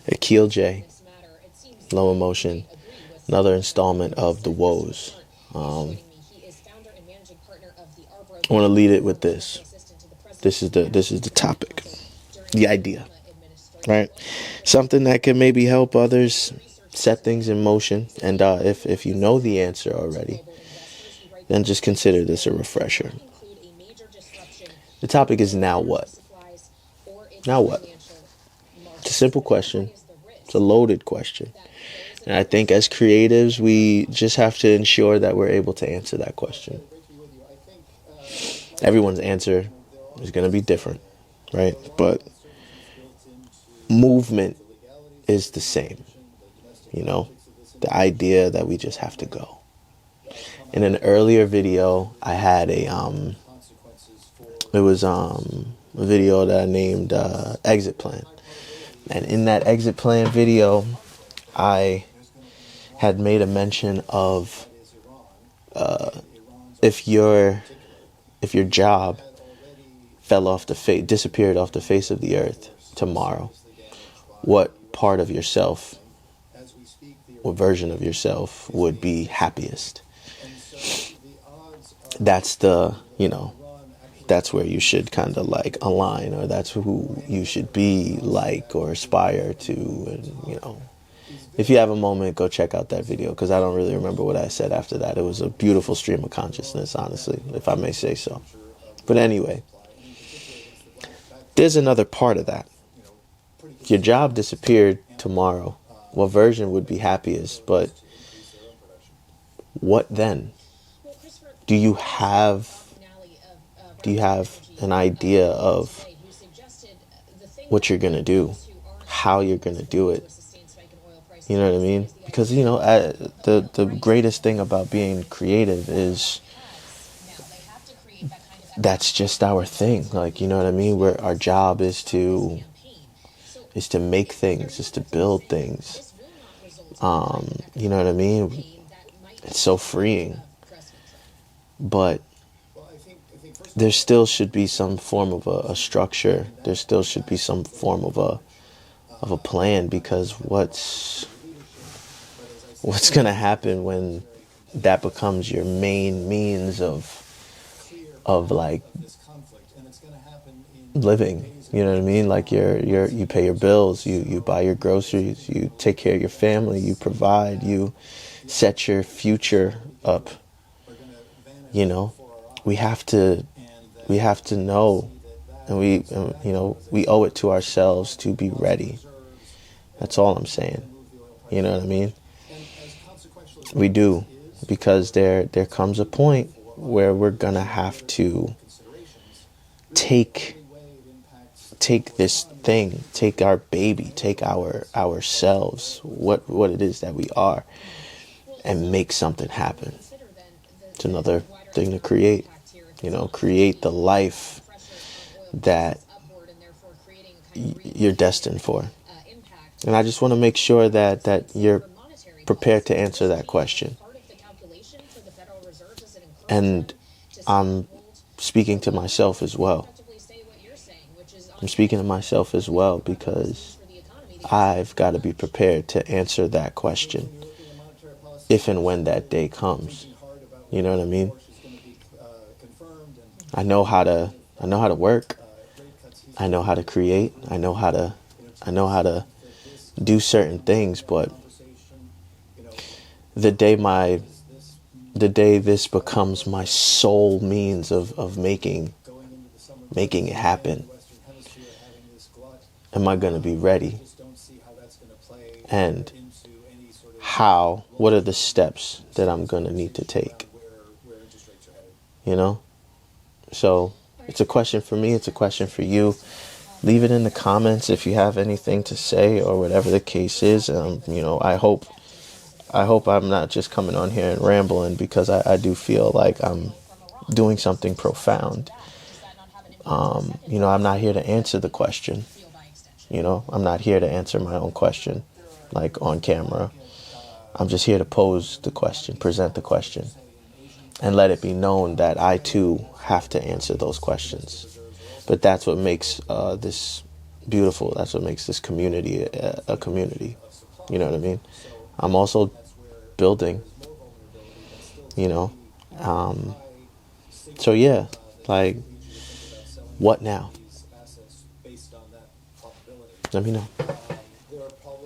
Akil J, Low Emotion, another installment of the woes. I want to lead it with this. This is the topic, the idea, right? Something that can maybe help others set things in motion. And if you know the answer already, then just consider this a refresher. The topic is now what? Now what? It's a simple question. It's a loaded question. And I think as creatives, we just have to ensure that we're able to answer that question. Everyone's answer is going to be different, right? But movement is the same. The idea that we just have to go. In an earlier video, I had a video that I named Exit Plan. And in that exit plan video, I had made a mention of if your job disappeared off the face of the earth tomorrow, what part of yourself, what version of yourself would be happiest? That's that's where you should kind of like align, or that's who you should be like or aspire to. And if you have a moment, go check out that video, because I don't really remember what I said after that. It was a beautiful stream of consciousness, honestly, if I may say so. But anyway, there's another part of that. If your job disappeared tomorrow, what version would be happiest? But what then? Do you have an idea of what you're going to do, how you're going to do it? You know what I mean? Because, the greatest thing about being creative is that's just our thing. Like, you know what I mean? Where our job is to make things, is to build things. You know what I mean? It's so freeing. But there still should be some form of a structure. There still should be some form of a plan, because what's going to happen when that becomes your main means of like living? You know what I mean? Like you pay your bills, you buy your groceries, you take care of your family, you provide, you set your future up. We have to know, and we owe it to ourselves to be ready. That's all I'm saying. You know what I mean? We do, because there comes a point where we're gonna have to take this thing, take our baby, take ourselves, what it is that we are, and make something happen. It's another thing to create. Create the life that you're destined for. And I just want to make sure that you're prepared to answer that question. And I'm speaking to myself as well. Because I've got to be prepared to answer that question if and when that day comes. You know what I mean? I know how to work. I know how to create. I know how to do certain things, but the day this becomes my sole means of making it happen, am I going to be ready? And what are the steps that I'm going to need to take? So it's a question for me. It's a question for you. Leave it in the comments if you have anything to say, or whatever the case is. I hope I'm not just coming on here and rambling, because I do feel like I'm doing something profound. I'm not here to answer the question. I'm not here to answer my own question, like on camera. I'm just here to pose the question, present the question, and let it be known that I too have to answer those questions. But that's what makes this beautiful. That's what makes this community a community. You know what I mean? I'm also building, you know. Um, so yeah, like, what now? Let me know.